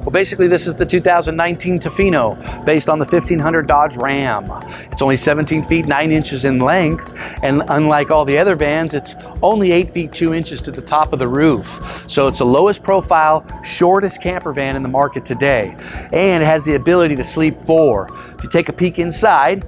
Well, basically this is the 2019 Tofino, based on the 1500 Dodge Ram. It's only 17 feet 9 inches in length, and unlike all the other vans, it's only 8 feet 2 inches to the top of the roof. So it's the lowest profile, shortest camper van in the market today, and it has the ability to sleep 4. If you take a peek inside,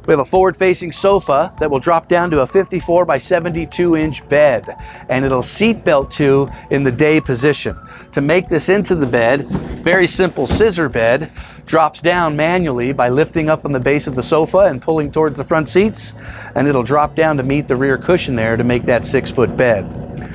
we have a forward-facing sofa that will drop down to a 54 by 72 inch bed, and it'll seat belt to in the day position. To make this into the bed, very simple scissor bed, drops down manually by lifting up on the base of the sofa and pulling towards the front seats, and it'll drop down to meet the rear cushion there to make that 6-foot bed.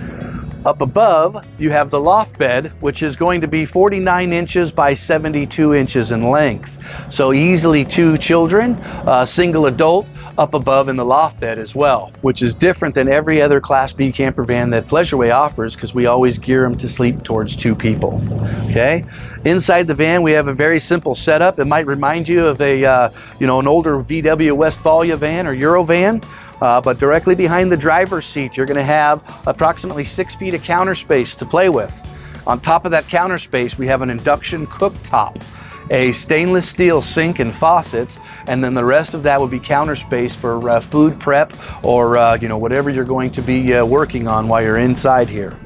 Up above, you have the loft bed, which is going to be 49 inches by 72 inches in length. So easily 2 children, a single adult up above in the loft bed as well, which is different than every other Class B camper van that Pleasureway offers, because we always gear them to sleep towards 2 people. Okay. Inside the van, we have a very simple setup. It might remind you of a, an older VW Westfalia van or Euro van. But directly behind the driver's seat, you're going to have approximately 6 feet of counter space to play with. On top of that counter space, we have an induction cooktop, a stainless steel sink and faucets, and then the rest of that would be counter space for food prep or whatever you're going to be working on while you're inside here.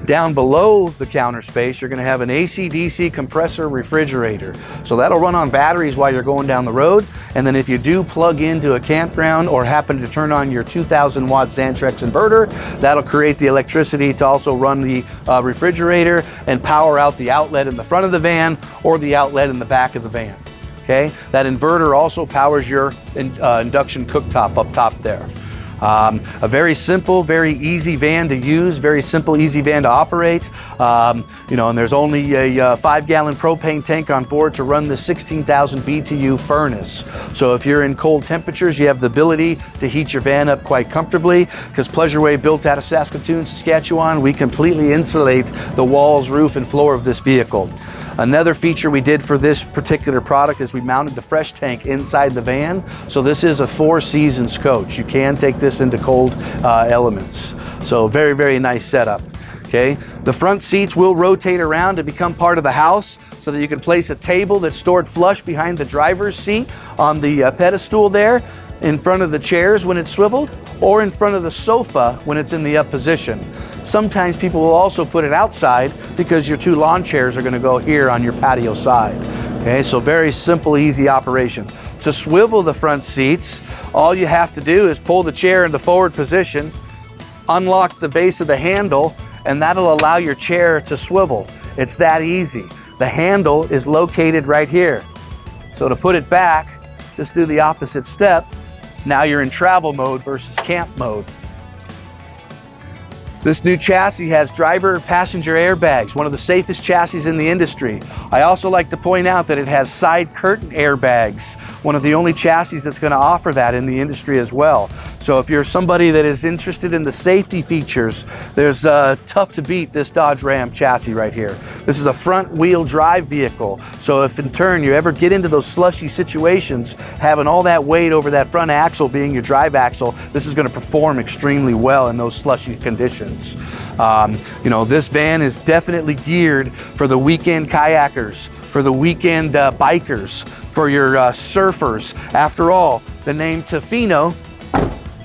Down below the counter space, you're going to have an AC/DC compressor refrigerator. So that'll run on batteries while you're going down the road. And then if you do plug into a campground or happen to turn on your 2000 watt Xantrex inverter, that'll create the electricity to also run the refrigerator and power out the outlet in the front of the van or the outlet in the back of the van. Okay, that inverter also powers your induction cooktop up top there. A very simple, very easy van to use, very simple, easy van to operate. And there's only a 5-gallon propane tank on board to run the 16,000 BTU furnace. So if you're in cold temperatures, you have the ability to heat your van up quite comfortably, because Pleasureway, built out of Saskatoon, Saskatchewan, we completely insulate the walls, roof, and floor of this vehicle. Another feature we did for this particular product is we mounted the fresh tank inside the van. So this is a 4 seasons coach. You can take this into cold elements. So very, very nice setup. Okay, the front seats will rotate around to become part of the house, so that you can place a table that's stored flush behind the driver's seat on the pedestal there, in front of the chairs when it's swiveled, or in front of the sofa when it's in the up position. Sometimes people will also put it outside because your 2 lawn chairs are going to go here on your patio side. Okay, so very simple, easy operation. To swivel the front seats, all you have to do is pull the chair into forward position, unlock the base of the handle, and that'll allow your chair to swivel. It's that easy. The handle is located right here. So to put it back, just do the opposite step. Now you're in travel mode versus camp mode. This new chassis has driver passenger airbags, one of the safest chassis in the industry. I also like to point out that it has side curtain airbags, one of the only chassis that's going to offer that in the industry as well. So if you're somebody that is interested in the safety features, there's tough to beat this Dodge Ram chassis right here. This is a front wheel drive vehicle. So if in turn you ever get into those slushy situations, having all that weight over that front axle being your drive axle, this is going to perform extremely well in those slushy conditions. This van is definitely geared for the weekend kayakers, for the weekend bikers, for your surfers. After all, the name Tofino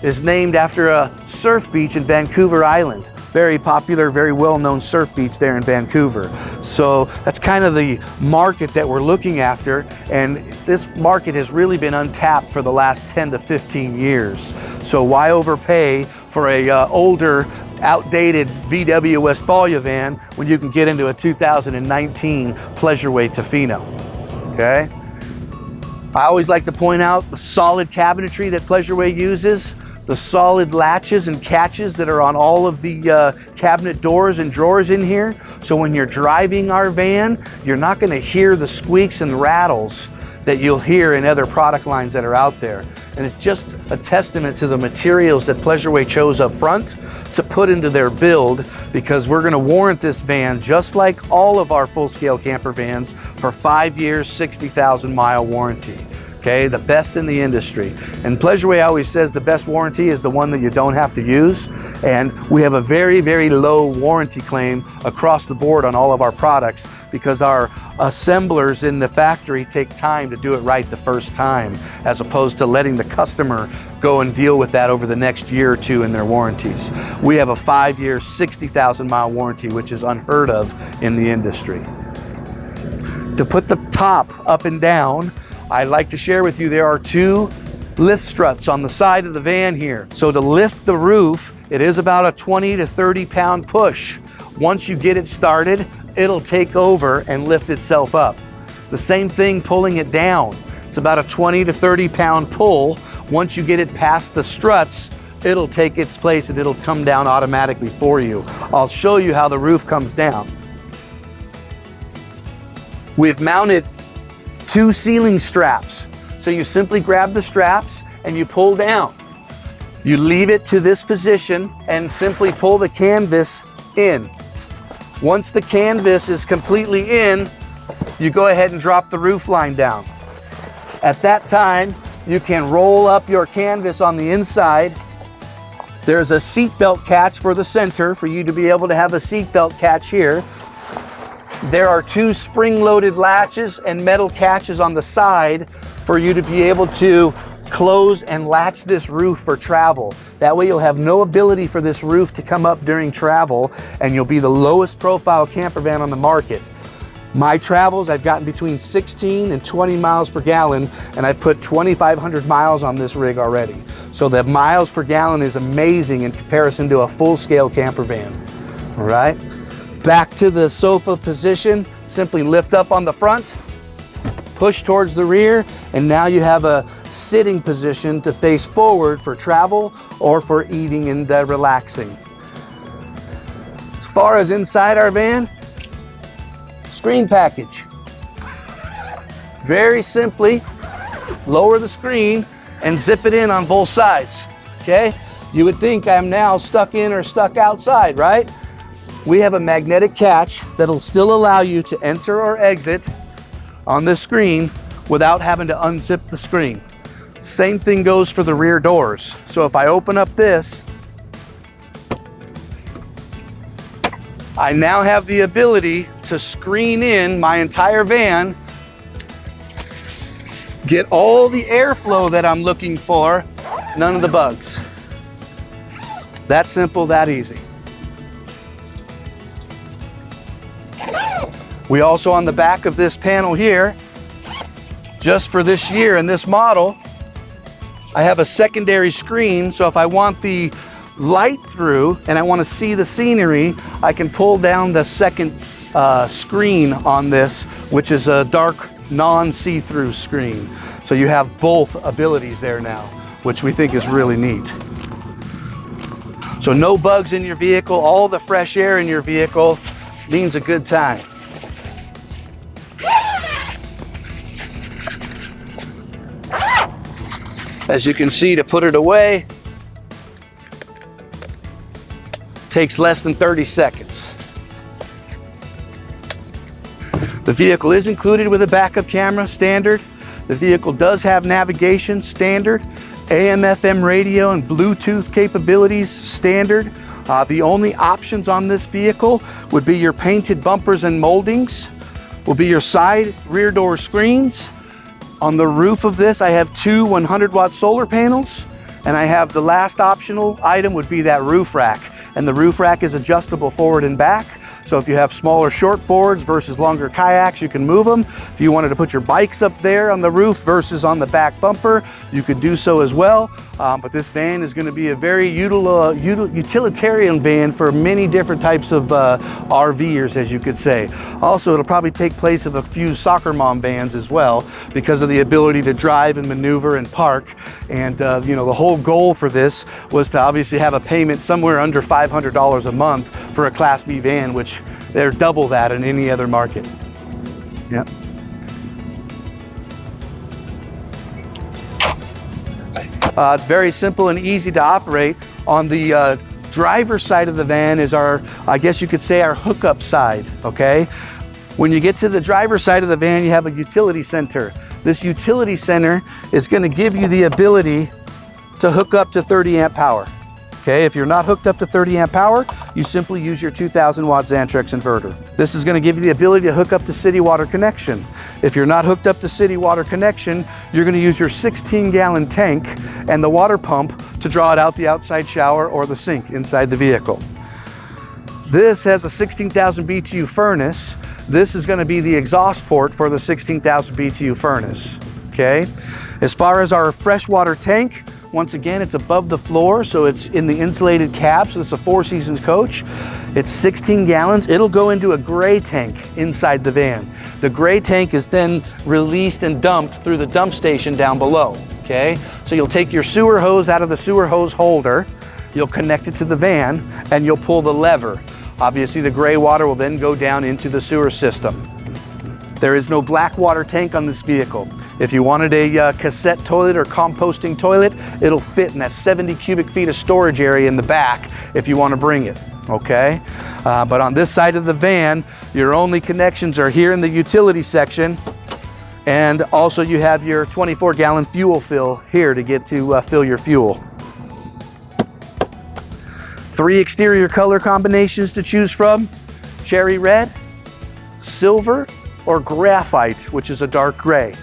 is named after a surf beach in Vancouver Island. Very popular, very well-known surf beach there in Vancouver. So that's kind of the market that we're looking after, and this market has really been untapped for the last 10 to 15 years. So why overpay for a older, outdated VW Westfalia van when you can get into a 2019 Pleasureway Tofino? Okay? I always like to point out the solid cabinetry that Pleasureway uses, the solid latches and catches that are on all of the cabinet doors and drawers in here. So when you're driving our van, you're not going to hear the squeaks and rattles that you'll hear in other product lines that are out there. And it's just a testament to the materials that Pleasureway chose up front to put into their build, because we're going to warrant this van, just like all of our full-scale camper vans, for 5 years, 60,000 mile warranty. Okay, the best in the industry. And Pleasureway always says the best warranty is the one that you don't have to use. And We have a very, very low warranty claim across the board on all of our products because our assemblers in the factory take time to do it right the first time, as opposed to letting the customer go and deal with that over the next year or two in their warranties. We have a 5-year, 60,000-mile warranty, which is unheard of in the industry. To put the top up and down, I'd like to share with you there are 2 lift struts on the side of the van here. So to lift the roof, it is about a 20 to 30 pound push. Once you get it started, it'll take over and lift itself up. The same thing pulling it down. It's about a 20 to 30 pound pull. Once you get it past the struts, it'll take its place and it'll come down automatically for you. I'll show you how the roof comes down. We've mounted 2 ceiling straps. So you simply grab the straps and you pull down. You leave it to this position and simply pull the canvas in. Once the canvas is completely in, you go ahead and drop the roof line down. At that time, you can roll up your canvas on the inside. There's a seat belt catch for the center for you to be able to have a seat belt catch here. There are 2 spring-loaded latches and metal catches on the side for you to be able to close and latch this roof for travel. That way you'll have no ability for this roof to come up during travel, and you'll be the lowest profile camper van on the market. My travels, I've gotten between 16 and 20 miles per gallon, and I've put 2,500 miles on this rig already. So the miles per gallon is amazing in comparison to a full-scale camper van. All right? Back to the sofa position, simply lift up on the front, push towards the rear, and now you have a sitting position to face forward for travel or for eating and relaxing. As far as inside our van, screen package. Very simply, lower the screen and zip it in on both sides, okay? You would think I'm now stuck in or stuck outside, right? We have a magnetic catch that'll still allow you to enter or exit on this screen without having to unzip the screen. Same thing goes for the rear doors. So if I open up this, I now have the ability to screen in my entire van, get all the airflow that I'm looking for, none of the bugs. That simple, that easy. We also, on the back of this panel here, just for this year and this model, I have a secondary screen, so if I want the light through and I want to see the scenery, I can pull down the second screen on this, which is a dark non-see-through screen. So you have both abilities there now, which we think is really neat. So no bugs in your vehicle, all the fresh air in your vehicle means a good time. As you can see, to put it away takes less than 30 seconds. The vehicle is included with a backup camera, standard. The vehicle does have navigation, standard. AM/FM radio and Bluetooth capabilities, standard. The only options on this vehicle would be your painted bumpers and moldings, will be your side rear door screens. On the roof of this, I have 2 100-watt solar panels, and I have the last optional item would be that roof rack. And the roof rack is adjustable forward and back. So if you have smaller short boards versus longer kayaks, you can move them. If you wanted to put your bikes up there on the roof versus on the back bumper, you could do so as well. But this van is going to be a very utilitarian van for many different types of RVers, as you could say. Also, it'll probably take place of a few soccer mom vans as well, because of the ability to drive and maneuver and park. And you know, the whole goal for this was to obviously have a payment somewhere under $500 a month for a Class B van, which they're double that in any other market. Yep. It's very simple and easy to operate. On the driver's side of the van is our, I guess you could say, our hookup side, okay? When you get to the driver's side of the van, you have a utility center. This utility center is going to give you the ability to hook up to 30 amp power. Okay, if you're not hooked up to 30 amp power, you simply use your 2000 watt Xantrex inverter. This is going to give you the ability to hook up to city water connection. If you're not hooked up to city water connection, you're going to use your 16-gallon tank and the water pump to draw it out the outside shower or the sink inside the vehicle. This has a 16,000 BTU furnace. This is going to be the exhaust port for the 16,000 BTU furnace. Okay, as far as our freshwater tank, once again, it's above the floor, so it's in the insulated cab, so it's a 4 Seasons coach. It's 16 gallons. It'll go into a gray tank inside the van. The gray tank is then released and dumped through the dump station down below, okay? So you'll take your sewer hose out of the sewer hose holder, you'll connect it to the van, and you'll pull the lever. Obviously, the gray water will then go down into the sewer system. There is no black water tank on this vehicle. If you wanted a cassette toilet or composting toilet, it'll fit in that 70 cubic feet of storage area in the back if you want to bring it, okay? But on this side of the van, your only connections are here in the utility section, and also you have your 24-gallon fuel fill here to get to fill your fuel. 3 exterior color combinations to choose from: cherry red, silver, or graphite, which is a dark gray.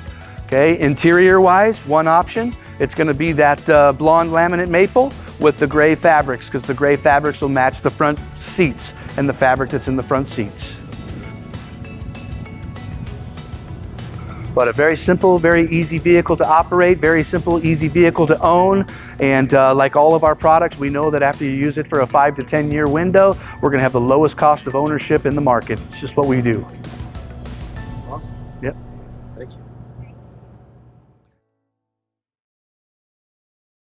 Okay, interior wise, one option, it's going to be that blonde laminate maple with the gray fabrics, because the gray fabrics will match the front seats and the fabric that's in the front seats. But a very simple, very easy vehicle to operate, very simple, easy vehicle to own. And like all of our products, we know that after you use it for a 5 to 10 year window, we're going to have the lowest cost of ownership in the market. It's just what we do. Awesome. Yep.